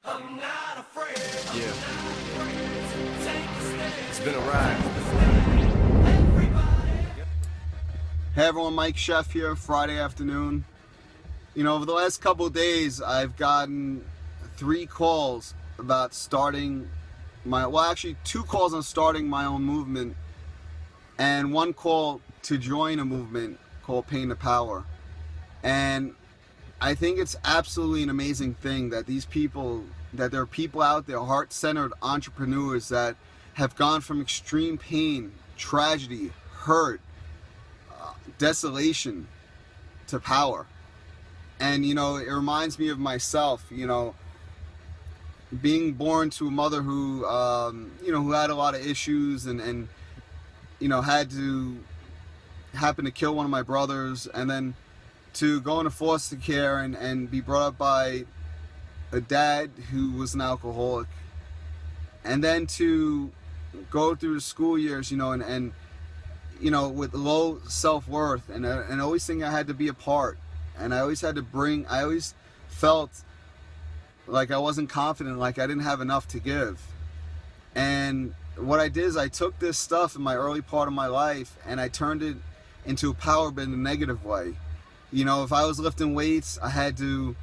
I'm not afraid. Yeah, Take a stand. it's been a ride. Hey everyone, Mike Chef here, Friday afternoon. You know, over the last couple of days, I've gotten 3 calls about starting two calls on starting my own movement, and 1 call to join a movement called Pain to Power. And I think it's absolutely an amazing thing that there are people out there, Heart Centered Entrepreneurs, that have gone from extreme pain, tragedy, hurt, desolation to power. And you know, it reminds me of myself, you know, being born to a mother who who had a lot of issues and you know, had to happen to kill one of my brothers, and then to go into foster care and be brought up by a dad who was an alcoholic, and then to go through the school years, you know, and you know, with low self-worth, and always thinking I had to be a part, and I always felt like I wasn't confident, like I didn't have enough to give. And what I did is I took this stuff in my early part of my life and I turned it into a power, but in a negative way. You know, if I was lifting weights, I had to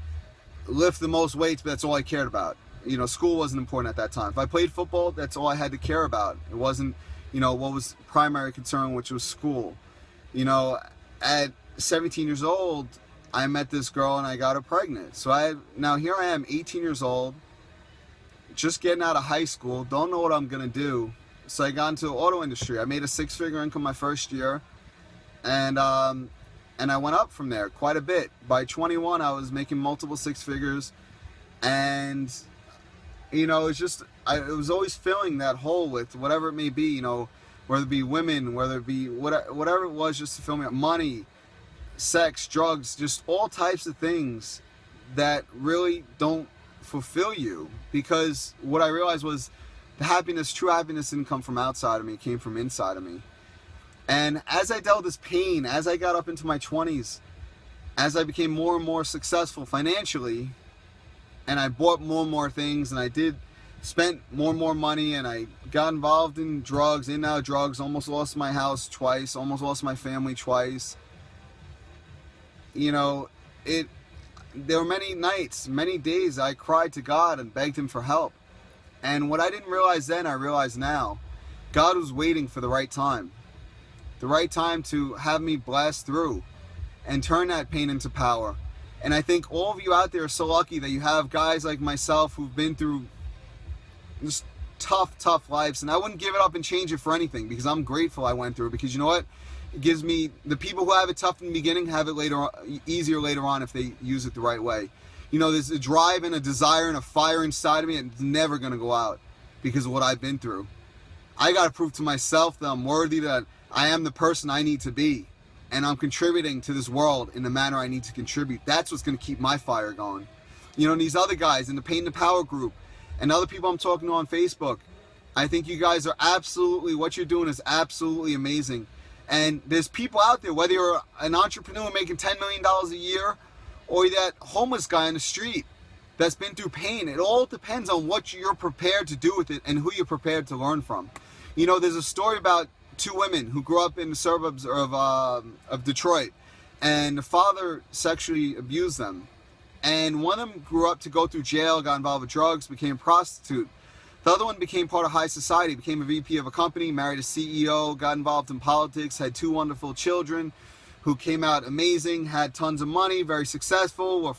lift the most weights, but that's all I cared about. You know, school wasn't important at that time. If I played football, that's all I had to care about. It wasn't, you know, what was primary concern, which was school. You know, at 17 years old, I met this girl and I got her pregnant. So now here I am, 18 years old, just getting out of high school, don't know what I'm gonna do. So I got into the auto industry. I made a 6-figure income my first year, and I went up from there quite a bit. By 21, I was making multiple 6 figures, and you know, it was always filling that hole with whatever it may be, you know, whether it be women, whether it be whatever it was, just to fill me up. Money, sex, drugs, just all types of things that really don't fulfill you. Because what I realized was true happiness didn't come from outside of me, it came from inside of me. And as I dealt with this pain, as I got up into my 20s, as I became more and more successful financially, and I bought more and more things, and I spent more and more money, and I got involved in drugs, in and out of drugs, almost lost my house twice, almost lost my family twice. You know, there were many nights, many days I cried to God and begged Him for help. And what I didn't realize then, I realize now. God was waiting for the right time. The right time to have me blast through and turn that pain into power. And I think all of you out there are so lucky that you have guys like myself who've been through just tough lives. And I wouldn't give it up and change it for anything, because I'm grateful I went through it. Because you know what? It gives me, the people who have it tough in the beginning have it easier later on if they use it the right way. You know, there's a drive and a desire and a fire inside of me, and it's never going to go out because of what I've been through. I got to prove to myself that I'm worthy, that I am the person I need to be, and I'm contributing to this world in the manner I need to contribute. That's what's going to keep my fire going. You know, and these other guys in the Pain to Power group and other people I'm talking to on Facebook, I think you guys are what you're doing is absolutely amazing. And there's people out there, whether you're an entrepreneur making $10 million a year, or that homeless guy on the street that's been through pain. It all depends on what you're prepared to do with it and who you're prepared to learn from. You know, there's a story about 2 women who grew up in the suburbs of Detroit, and the father sexually abused them. And one of them grew up to go through jail, got involved with drugs, became a prostitute. The other one became part of high society, became a VP of a company, married a CEO, got involved in politics, had 2 wonderful children who came out amazing, had tons of money, very successful, were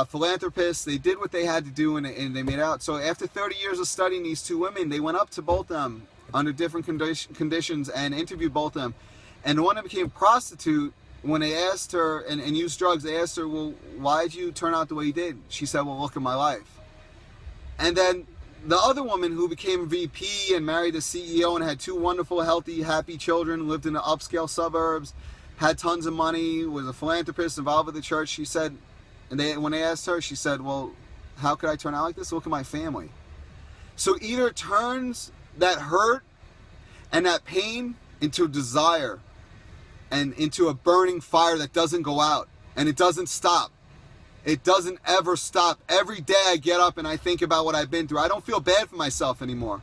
philanthropists. They did what they had to do, and they made out. So after 30 years of studying these 2 women, they went up to both of them under different conditions and interviewed both of them. And the one that became a prostitute, when they asked her, and used drugs, they asked her, well, why did you turn out the way you did? She said, well, look at my life. And then the other woman who became a VP and married a CEO and had 2 wonderful, healthy, happy children, lived in the upscale suburbs, had tons of money, was a philanthropist, involved with the church, she said, when they asked her, she said, well, how could I turn out like this? Look at my family. So either it turns that hurt and that pain into desire and into a burning fire that doesn't go out and it doesn't stop. It doesn't ever stop. Every day I get up and I think about what I've been through. I don't feel bad for myself anymore.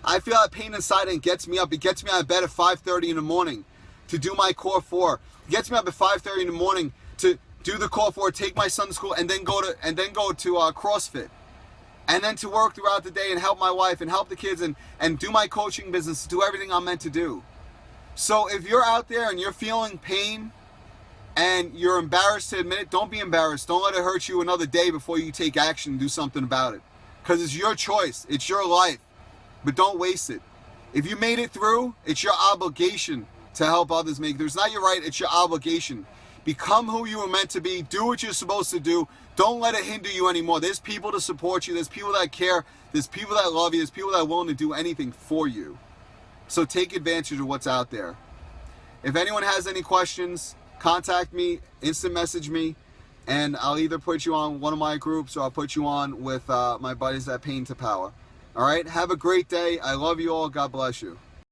I feel that pain inside and it gets me up. It gets me out of bed at 5:30 in the morning to do my core 4. It gets me up at 5:30 in the morning to do the core 4, take my son to school, and then go to CrossFit. And then to work throughout the day and help my wife and help the kids and do my coaching business, do everything I'm meant to do. So if you're out there and you're feeling pain and you're embarrassed to admit it, don't be embarrassed. Don't let it hurt you another day before you take action and do something about it. Because it's your choice. It's your life. But don't waste it. If you made it through, it's your obligation to help others make it through. It's not your right, it's your obligation. Become who you were meant to be. Do what you're supposed to do. Don't let it hinder you anymore. There's people to support you. There's people that care. There's people that love you. There's people that are willing to do anything for you. So take advantage of what's out there. If anyone has any questions, contact me, instant message me, and I'll either put you on one of my groups or I'll put you on with my buddies at Pain to Power. All right? Have a great day. I love you all. God bless you.